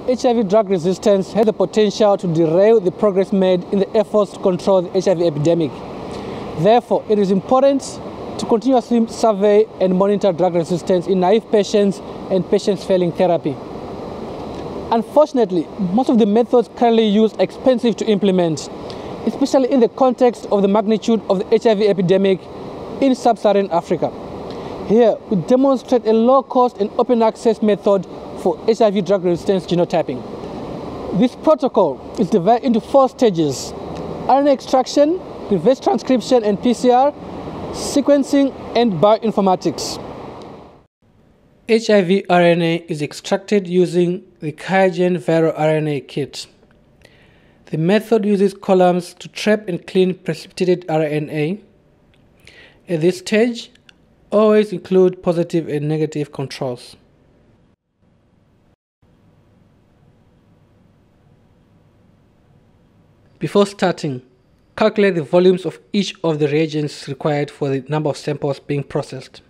HIV drug resistance has the potential to derail the progress made in the efforts to control the HIV epidemic. Therefore, it is important to continuously survey and monitor drug resistance in naive patients and patients failing therapy. Unfortunately, most of the methods currently used are expensive to implement, especially in the context of the magnitude of the HIV epidemic in sub-Saharan Africa. Here, we demonstrate a low-cost and open access method for HIV drug resistance genotyping. This protocol is divided into 4 stages: RNA extraction, reverse transcription and PCR, sequencing, and bioinformatics. HIV RNA is extracted using the QIAGEN viral RNA kit. The method uses columns to trap and clean precipitated RNA. At this stage, always include positive and negative controls. Before starting, calculate the volumes of each of the reagents required for the number of samples being processed.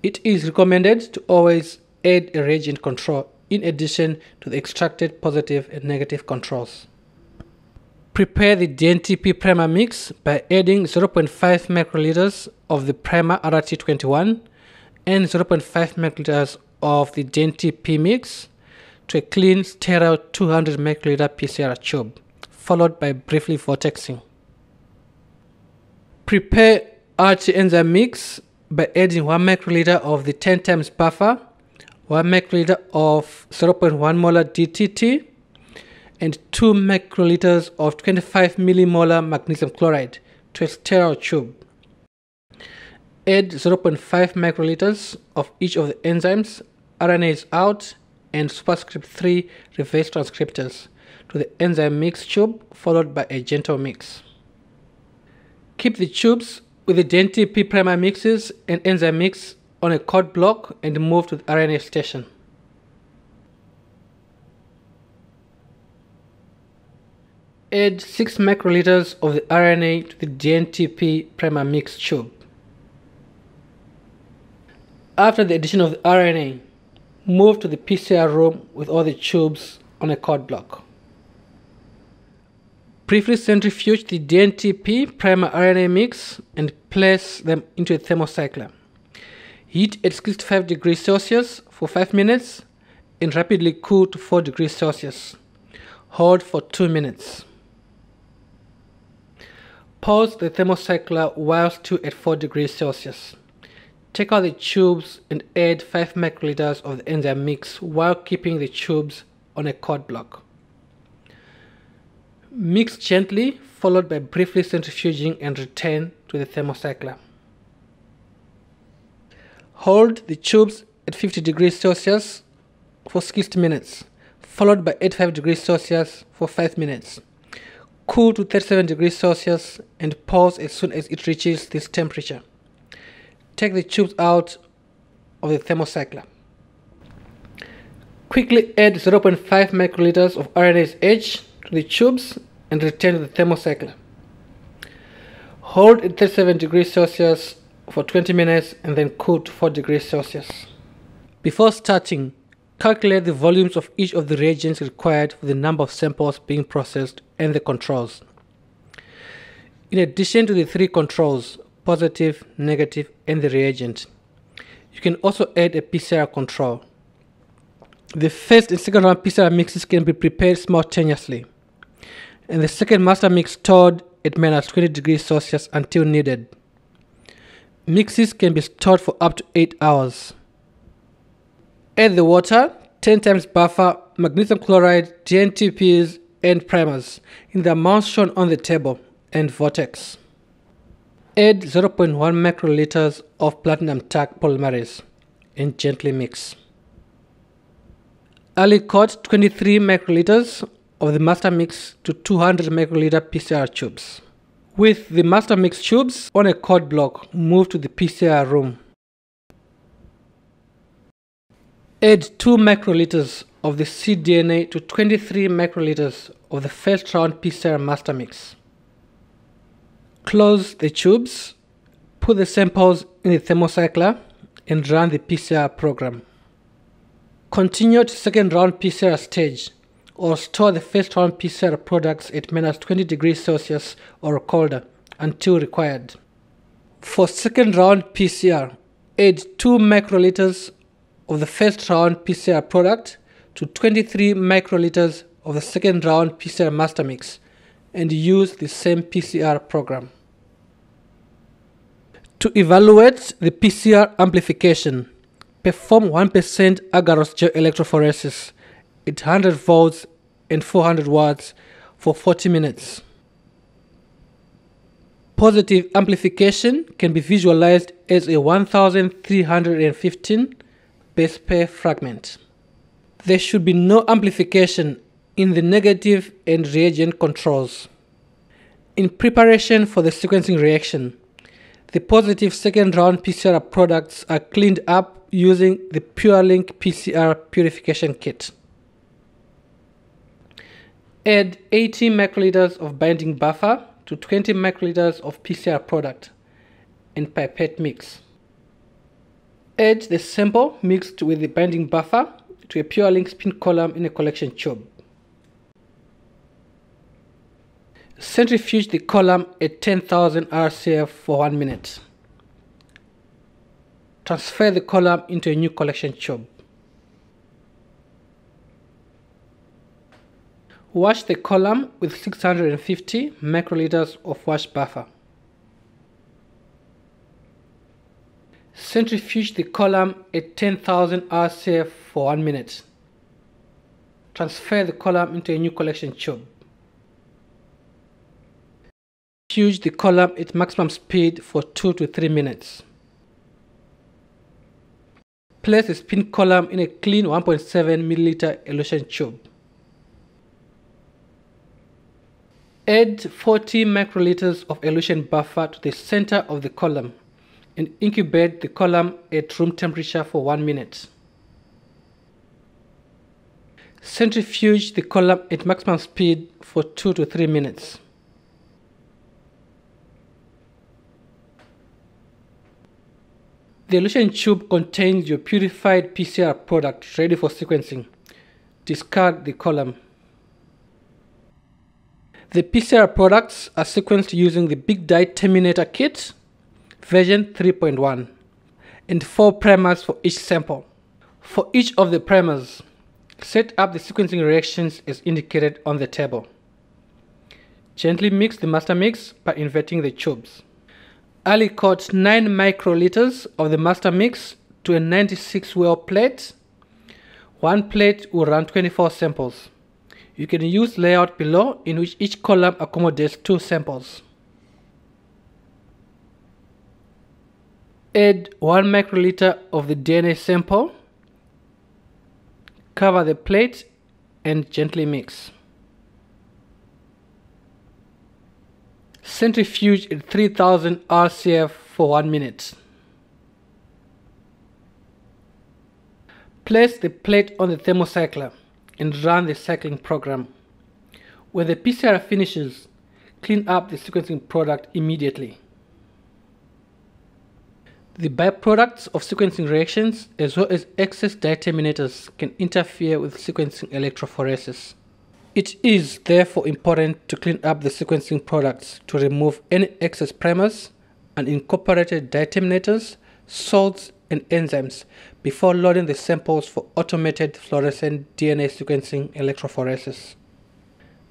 It is recommended to always add a reagent control in addition to the extracted positive and negative controls. Prepare the DNTP primer mix by adding 0.5 microliters of the primer RT21 and 0.5 microliters of the DNTP mix to a clean, sterile 200 microliter PCR tube, followed by briefly vortexing. Prepare RT enzyme mix by adding 1 microliter of the 10 times buffer, 1 microliter of 0.1 molar DTT, and 2 microliters of 25 millimolar magnesium chloride to a sterile tube. Add 0.5 microliters of each of the enzymes, RNase out, and superscript 3 reverse transcriptors to the enzyme mix tube, followed by a gentle mix. Keep the tubes with the DNTP primer mixes and enzyme mix on a cord block and move to the RNA station. Add 6 microliters of the RNA to the DNTP primer mix tube. After the addition of the RNA, move to the PCR room with all the tubes on a cord block. Briefly centrifuge the DNTP primer RNA mix and place them into a thermocycler. Heat at 65 degrees Celsius for 5 minutes and rapidly cool to 4 degrees Celsius. Hold for 2 minutes. Pause the thermocycler while still at 4 degrees Celsius. Take out the tubes and add 5 microliters of the enzyme mix while keeping the tubes on a cord block. Mix gently, followed by briefly centrifuging and return to the thermocycler. Hold the tubes at 50 degrees Celsius for 60 minutes, followed by 85 degrees Celsius for 5 minutes. Cool to 37 degrees Celsius and pause as soon as it reaches this temperature. Take the tubes out of the thermocycler. Quickly add 0.5 microliters of RNase H to the tubes and return to the thermocycler. Hold at 37 degrees Celsius for 20 minutes and then cool to 4 degrees Celsius. Before starting, calculate the volumes of each of the reagents required for the number of samples being processed and the controls. In addition to the 3 controls, positive, negative, and the reagent, you can also add a PCR control. The first and second round PCR mixes can be prepared simultaneously, and the second master mix stored at -20 degrees Celsius until needed. Mixes can be stored for up to 8 hours. Add the water, 10 times buffer, magnesium chloride, DNTPs, and primers in the amounts shown on the table, and vortex. Add 0.1 microliters of platinum tag polymerase and gently mix. Aliquot 23 microliters of the master mix to 200 microliter PCR tubes. With the master mix tubes on a cord block, move to the PCR room. Add 2 microliters of the cDNA to 23 microliters of the first round PCR master mix. Close the tubes, put the samples in the thermocycler, and run the PCR program. Continue to second round PCR stage, or store the first round PCR products at minus 20 degrees Celsius or colder until required. For second round PCR, add 2 microliters of the first round PCR product to 23 microliters of the second round PCR master mix and use the same PCR program. To evaluate the PCR amplification, perform 1% agarose gel electrophoresis at 100 volts and 400 watts for 40 minutes. Positive amplification can be visualized as a 1315 base pair fragment. There should be no amplification in the negative and reagent controls. In preparation for the sequencing reaction, the positive second round PCR products are cleaned up using the PureLink PCR purification kit. Add 80 microliters of binding buffer to 20 microliters of PCR product and pipette mix. Add the sample mixed with the binding buffer to a PureLink spin column in a collection tube. Centrifuge the column at 10,000 RCF for 1 minute. Transfer the column into a new collection tube. Wash the column with 650 microliters of wash buffer. Centrifuge the column at 10,000 RCF for 1 minute. Transfer the column into a new collection tube. Centrifuge the column at maximum speed for 2 to 3 minutes. Place the spin column in a clean 1.7 milliliter elution tube. Add 40 microliters of elution buffer to the center of the column and incubate the column at room temperature for 1 minute. Centrifuge the column at maximum speed for 2 to 3 minutes. The elution tube contains your purified PCR product ready for sequencing. Discard the column. The PCR products are sequenced using the Big Dye Terminator kit, version 3.1, and 4 primers for each sample. For each of the primers, set up the sequencing reactions as indicated on the table. Gently mix the master mix by inverting the tubes. Aliquot 9 microliters of the master mix to a 96 well plate. One plate will run 24 samples. You can use layout below in which each column accommodates 2 samples. Add 1 microliter of the DNA sample. Cover the plate and gently mix. Centrifuge at 3000 RCF for 1 minute. Place the plate on the thermocycler and run the cycling program. When the PCR finishes, clean up the sequencing product immediately. The byproducts of sequencing reactions as well as excess dye terminators can interfere with sequencing electrophoresis. It is therefore important to clean up the sequencing products to remove any excess primers, unincorporated dye terminators, salts, and enzymes before loading the samples for automated fluorescent DNA sequencing electrophoresis.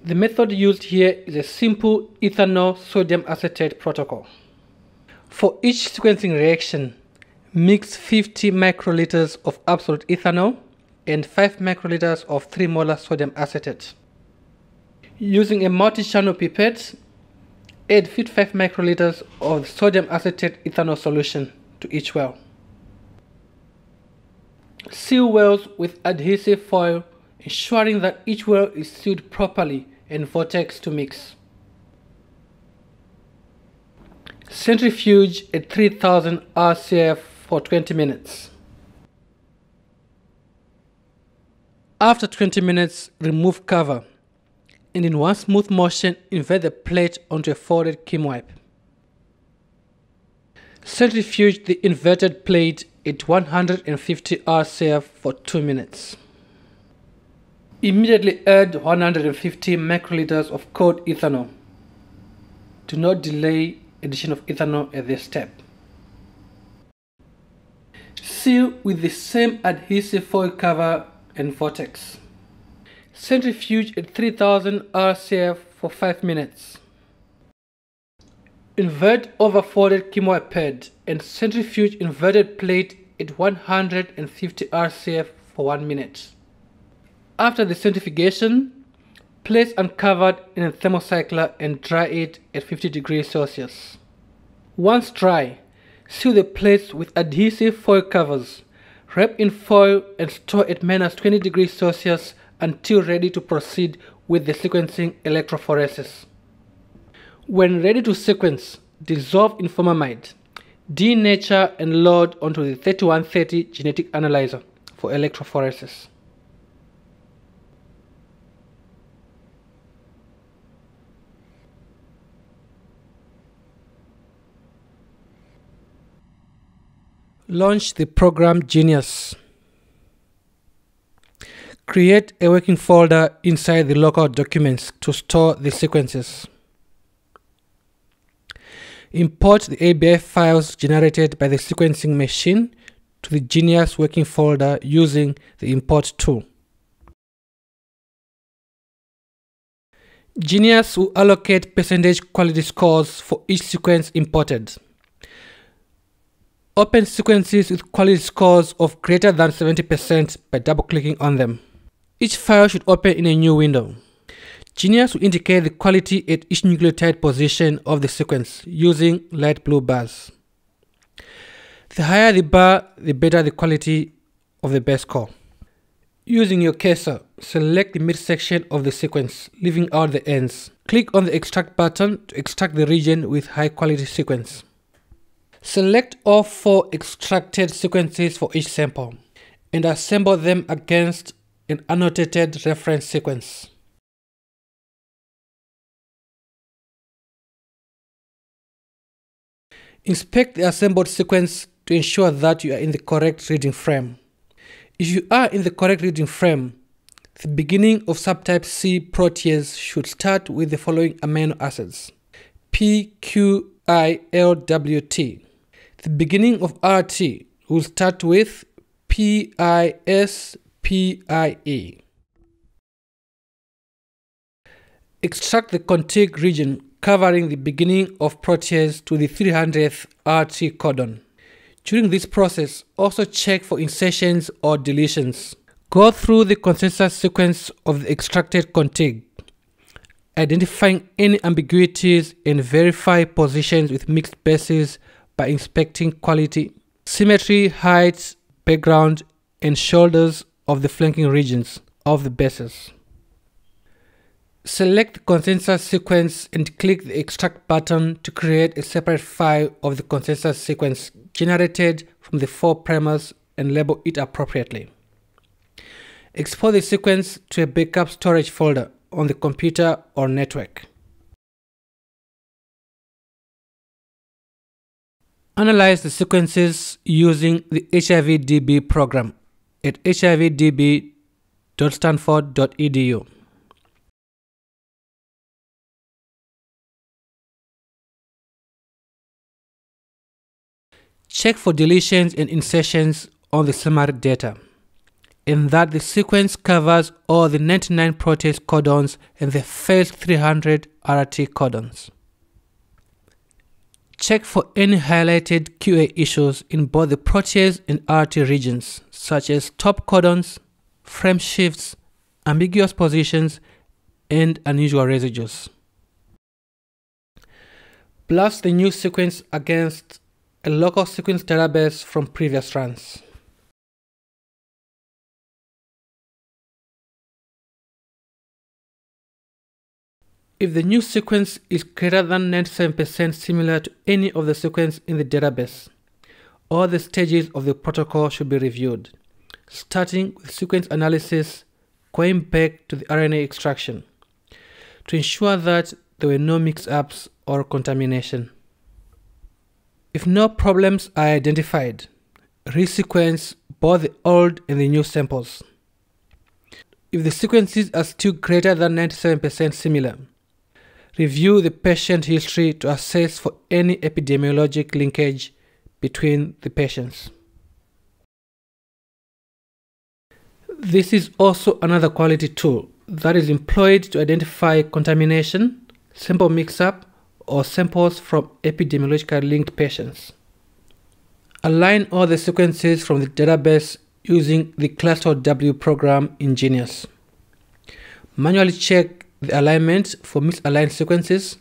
The method used here is a simple ethanol sodium acetate protocol. For each sequencing reaction, mix 50 microliters of absolute ethanol and 5 microliters of 3 molar sodium acetate. Using a multi-channel pipette, add 55 microliters of sodium acetate ethanol solution to each well. Seal wells with adhesive foil, ensuring that each well is sealed properly and vortex to mix. Centrifuge at 3000 RCF for 20 minutes. After 20 minutes, remove cover and in one smooth motion invert the plate onto a folded Kim wipe. Centrifuge the inverted plate at 150 RCF for 2 minutes. Immediately add 150 microliters of cold ethanol. Do not delay addition of ethanol at this step. Seal with the same adhesive foil cover and vortex. Centrifuge at 3000 RCF for 5 minutes. Invert over-folded quinoa pad and centrifuge inverted plate at 150 RCF for 1 minute. After the centrifugation, place uncovered in a thermocycler and dry it at 50 degrees Celsius. Once dry, seal the plates with adhesive foil covers. Wrap in foil and store at -20 degrees Celsius until ready to proceed with the sequencing electrophoresis. When ready to sequence, dissolve in formamide, denature and load onto the 3130 genetic analyzer for electrophoresis. Launch the program Genius. Create a working folder inside the local documents to store the sequences. Import the ABF files generated by the sequencing machine to the Genius working folder using the import tool. Genius will allocate percentage quality scores for each sequence imported. Open sequences with quality scores of greater than 70% by double-clicking on them. Each file should open in a new window. Genius will indicate the quality at each nucleotide position of the sequence using light blue bars. The higher the bar, the better the quality of the base score. Using your cursor, select the midsection of the sequence, leaving out the ends. Click on the Extract button to extract the region with high quality sequence. Select all 4 extracted sequences for each sample and assemble them against an annotated reference sequence. Inspect the assembled sequence to ensure that you are in the correct reading frame. If you are in the correct reading frame, the beginning of subtype C protease should start with the following amino acids: PQILWT. The beginning of RT will start with PISPIE. Extract the contig region covering the beginning of protease to the 300th RT codon. During this process, also check for insertions or deletions. Go through the consensus sequence of the extracted contig, identifying any ambiguities and verify positions with mixed bases by inspecting quality, symmetry, height, background, and shoulders of the flanking regions of the bases. Select the consensus sequence and click the Extract button to create a separate file of the consensus sequence generated from the 4 primers and label it appropriately. Export the sequence to a backup storage folder on the computer or network. Analyze the sequences using the HIVDB program at hivdb.stanford.edu. Check for deletions and insertions on the summary data, and that the sequence covers all the 99 protease codons and the first 300 RT codons. Check for any highlighted QA issues in both the protease and RT regions, such as top codons, frame shifts, ambiguous positions, and unusual residues. Blast the new sequence against a local sequence database from previous runs. If the new sequence is greater than 97% similar to any of the sequence in the database, all the stages of the protocol should be reviewed, starting with sequence analysis, going back to the RNA extraction, to ensure that there were no mix-ups or contamination. If no problems are identified, resequence both the old and the new samples. If the sequences are still greater than 97% similar, review the patient history to assess for any epidemiologic linkage between the patients. This is also another quality tool that is employed to identify contamination, sample mix-up, or samples from epidemiologically linked patients. Align all the sequences from the database using the Cluster W program in Genius. Manually check the alignment for misaligned sequences,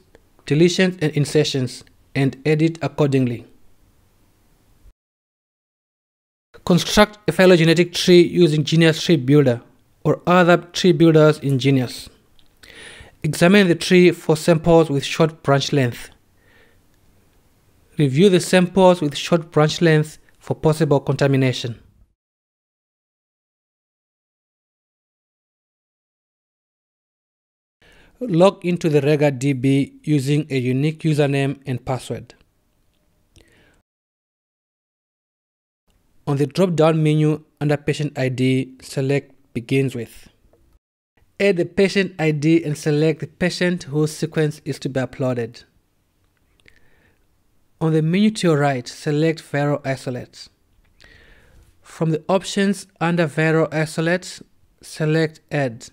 deletions and insertions, and edit accordingly. Construct a phylogenetic tree using Genius Tree Builder or other tree builders in Genius. Examine the tree for samples with short branch length. Review the samples with short branch length for possible contamination. Log into the RegaDB using a unique username and password. On the drop-down menu under Patient ID, select Begins With. Add the patient ID and select the patient whose sequence is to be uploaded. On the menu to your right, select Viral Isolate. From the options under Viral Isolate, select Add.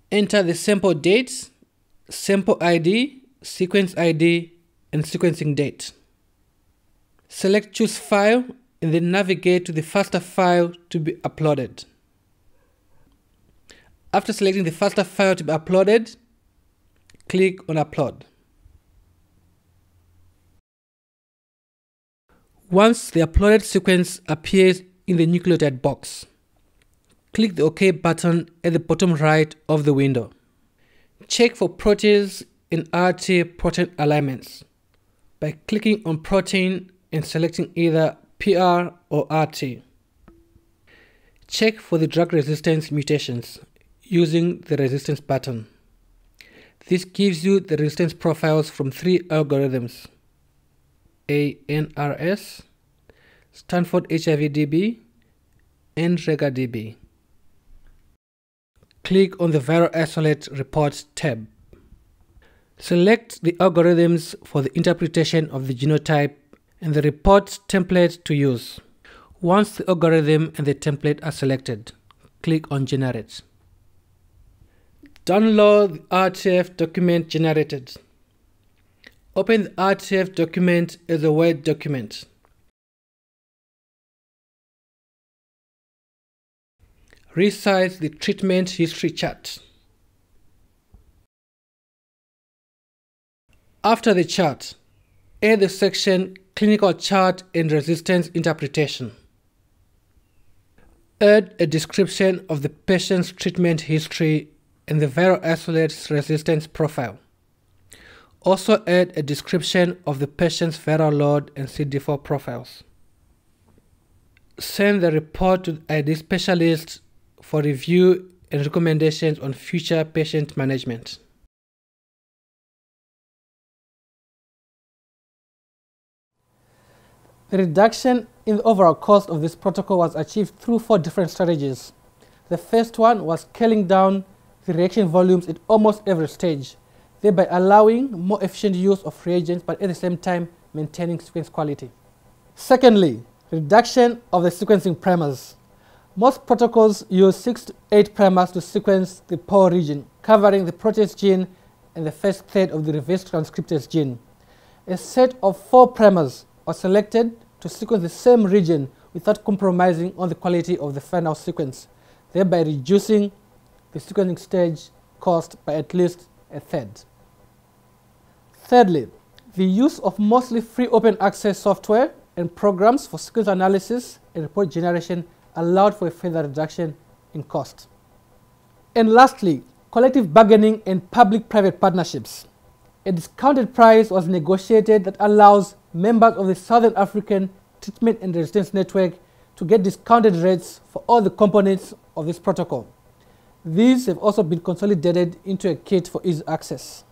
Enter the sample date, sample ID, sequence ID, and sequencing date. Select Choose File and then navigate to the FASTA file to be uploaded. After selecting the FASTA file to be uploaded, click on Upload. Once the uploaded sequence appears in the nucleotide box, click the OK button at the bottom right of the window. Check for protease and RT protein alignments by clicking on Protein and selecting either PR or RT. Check for the drug resistance mutations using the Resistance button. This gives you the resistance profiles from 3 algorithms: ANRS, Stanford HIV-DB, and RegaDB. Click on the Viral Isolate Report tab. Select the algorithms for the interpretation of the genotype and the report template to use. Once the algorithm and the template are selected, click on Generate. Download the RTF document generated. Open the RTF document as a Word document. Resize the treatment history chart. After the chart, add the section Clinical Chart and Resistance Interpretation. Add a description of the patient's treatment history and the viral isolate's resistance profile. Also add a description of the patient's viral load and CD4 profiles. Send the report to the ID specialist for review and recommendations on future patient management. The reduction in the overall cost of this protocol was achieved through 4 different strategies. The first one was scaling down the reaction volumes at almost every stage, thereby allowing more efficient use of reagents but at the same time maintaining sequence quality. Secondly, reduction of the sequencing primers. Most protocols use 6 to 8 primers to sequence the POR region, covering the protease gene and the first third of the reverse transcriptase gene. A set of 4 primers was selected to sequence the same region without compromising on the quality of the final sequence, thereby reducing the sequencing stage cost by at least a third. Thirdly, the use of mostly free open access software and programs for sequence analysis and report generation allowed for a further reduction in cost. And lastly, collective bargaining and public-private partnerships. A discounted price was negotiated that allows members of the Southern African Treatment and Resistance Network to get discounted rates for all the components of this protocol. These have also been consolidated into a kit for easy access.